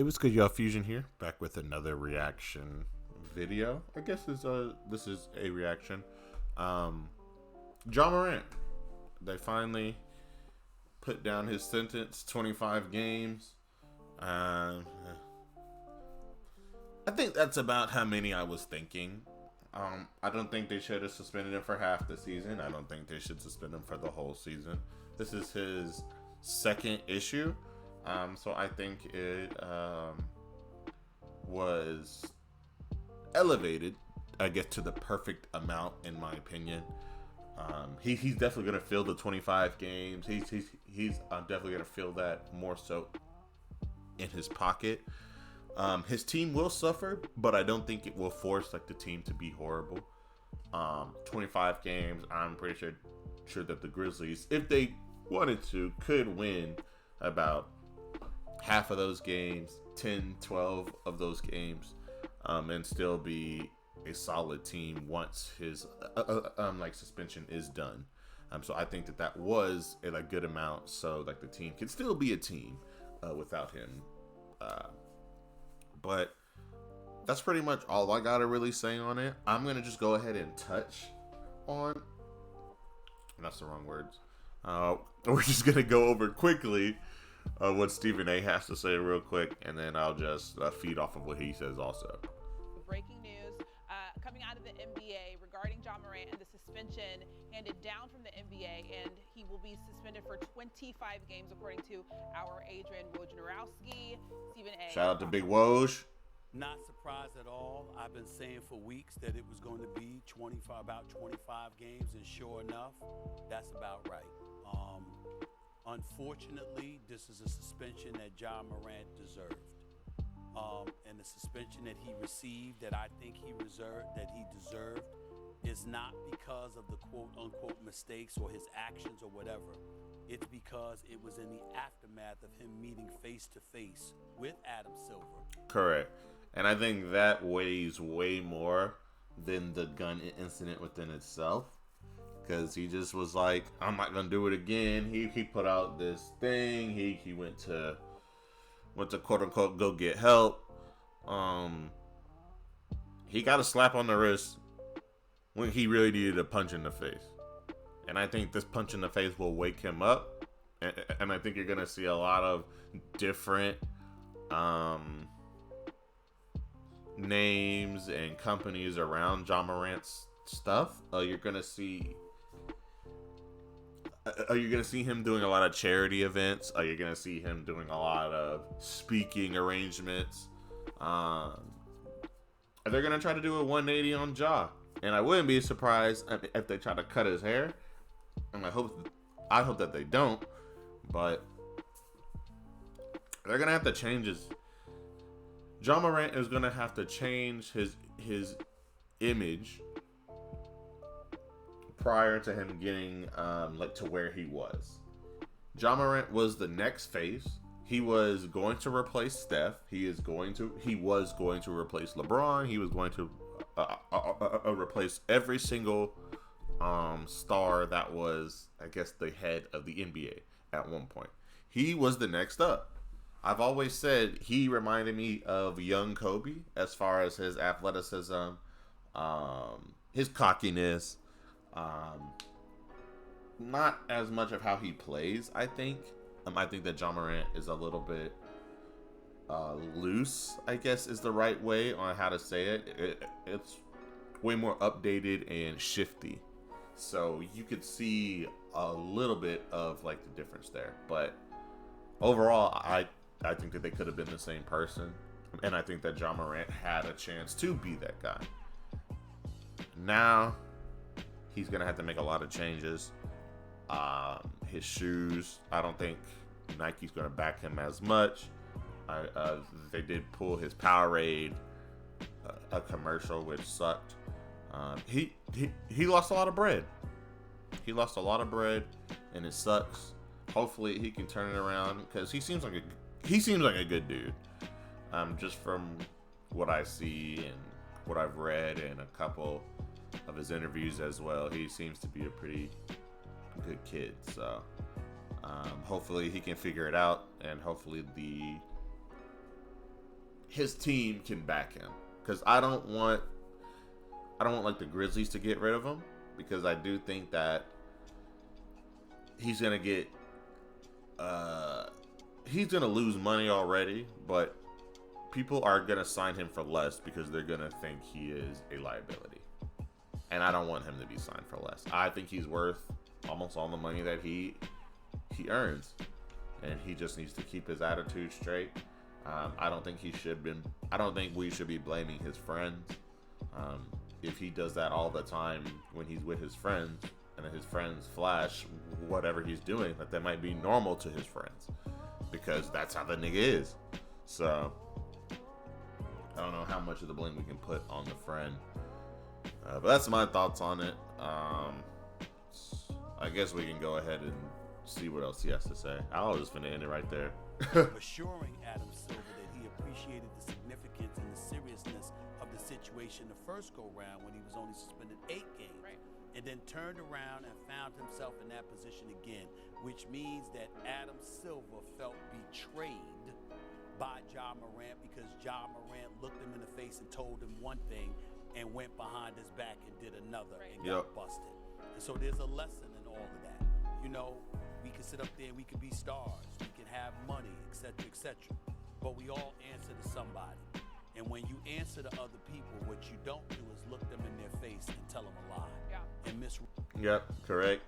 It was good, y'all. Fusion here, back with another reaction video. I guess this is a reaction. Um, John Morant. They finally put down his sentence, 25 games. I think that's about how many I was thinking. I don't think they should have suspended him for half the season. I don't think they should suspend him for the whole season. This is his second issue. So I think it was elevated, I guess, to the perfect amount, in my opinion. He's definitely going to fill the 25 games. He's definitely going to feel that more so in his pocket. His team will suffer, but I don't think it will force the team to be horrible. 25 games, I'm pretty sure that the Grizzlies, if they wanted to, could win about half of those games, 10, 12 of those games, and still be a solid team once his suspension is done. So I think that was a good amount, so the team can still be a team without him. But that's pretty much all I gotta really say on it. I'm gonna just go ahead and touch on. That's the wrong words. We're just gonna go over quickly what Stephen A has to say real quick, and then I'll just feed off of what he says also. Breaking news coming out of the NBA regarding John Morant and the suspension handed down from the NBA, and he will be suspended for 25 games according to our Adrian Wojnarowski. Stephen A. Shout out to Big Woj. Not surprised at all. I've been saying for weeks that it was going to be about 25 games, and sure enough, that's about right. Unfortunately, this is a suspension that John Morant deserved. And the suspension that he received, that I think he deserved, is not because of the quote-unquote mistakes or his actions or whatever. It's because it was in the aftermath of him meeting face-to-face with Adam Silver. Correct. And I think that weighs way more than the gun incident within itself. Because he just was like, I'm not going to do it again. He put out this thing. He went to quote-unquote go get help. He got a slap on the wrist when he really needed a punch in the face. And I think this punch in the face will wake him up. And I think you're going to see a lot of different names and companies around John Morant's stuff. You're going to see him doing a lot of charity events. You're going to see him doing a lot of speaking arrangements. They're going to try to do a 180 on Ja. And I wouldn't be surprised if they try to cut his hair. And I hope that they don't. But they're going to have to change his... John Morant is going to have to change his image prior to him getting to where he was. John Morant was the next face. He was going to replace Steph. He was going to replace LeBron. He was going to replace every single star that was, I guess, the head of the NBA at one point. He was the next up. I've always said he reminded me of young Kobe as far as his athleticism, his cockiness, not as much of how he plays, I think. I think that John Morant is a little bit loose, I guess is the right way on how to say it. It's way more updated and shifty. So you could see a little bit of the difference there. But overall, I think that they could have been the same person. And I think that John Morant had a chance to be that guy. Now, he's going to have to make a lot of changes. His shoes, I don't think Nike's going to back him as much. They did pull his Powerade a commercial, which sucked. He lost a lot of bread. He lost a lot of bread, and it sucks. Hopefully, he can turn it around because he seems like a good dude. Just from what I see and what I've read and a couple of his interviews as well, he seems to be a pretty good kid. So hopefully he can figure it out, and hopefully the his team can back him, because I don't want like the Grizzlies to get rid of him, because I do think that he's gonna lose money already, but people are gonna sign him for less because they're gonna think he is a liability, and I don't want him to be signed for less. I think he's worth almost all the money that he earns, and he just needs to keep his attitude straight. I don't think we should be blaming his friends. If he does that all the time when he's with his friends, and then his friends flash whatever he's doing, that might be normal to his friends, because that's how the nigga is. So I don't know how much of the blame we can put on the friend, but that's my thoughts on it. I guess we can go ahead and see what else he has to say. I'll just finna end it right there. Assuring Adam Silver that he appreciated the significance and the seriousness of the situation the first go round when he was only suspended 8 games, Right. and then turned around and found himself in that position again, which means that Adam Silver felt betrayed by Ja Morant, because Ja Morant looked him in the face and told him one thing and went behind his back and did another, Right. and got busted. And so there's a lesson in all of that. You know, we can sit up there and we can be stars, we can have money, etc., etc., but we all answer to somebody. And when you answer to other people, what you don't do is look them in their face and tell them a lie. Yeah. And Yep, correct.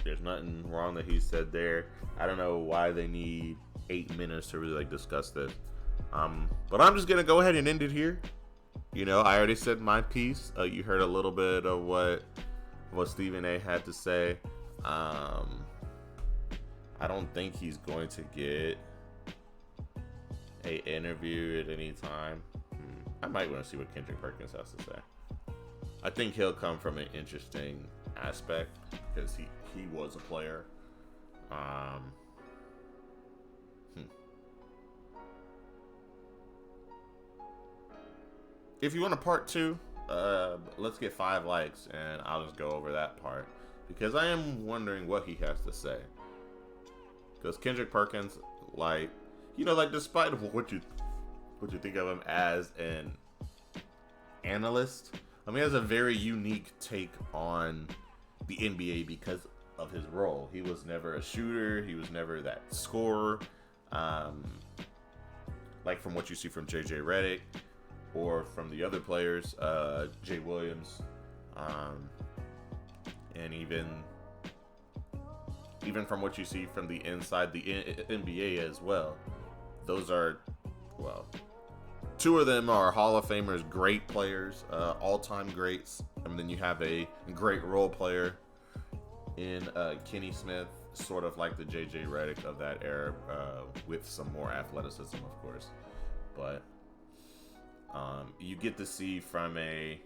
There's nothing wrong that he said there. I don't know why they need 8 minutes to really discuss this. But I'm just gonna go ahead and end it here. You know, I already said my piece. You heard a little bit of what Stephen A had to say. I don't think he's going to get a interview at any time. I might want to see what Kendrick Perkins has to say. I think he'll come from an interesting aspect, because he was a player. If you want a part 2, let's get 5 likes and I'll just go over that part, because I am wondering what he has to say. Because Kendrick Perkins, despite what you think of him as an analyst, he has a very unique take on the NBA because of his role. He was never a shooter. He was never that scorer. From what you see from JJ Redick or from the other players, Jay Williams, and even from what you see from the inside the NBA as well. Those are, 2 of them are Hall of Famers, great players, all-time greats. And then you have a great role player in Kenny Smith, sort of like the JJ Redick of that era, with some more athleticism, of course. But you get to see from a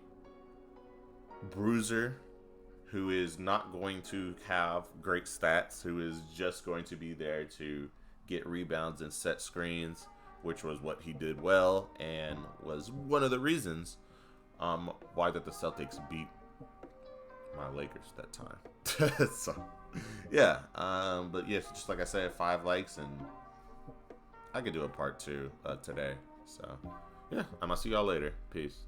bruiser who is not going to have great stats, who is just going to be there to get rebounds and set screens, which was what he did well and was one of the reasons why that the Celtics beat my Lakers that time. So, yeah. But yes, just like I said, 5 likes and I could do a part 2 today. So, yeah, I'm gonna see y'all later. Peace.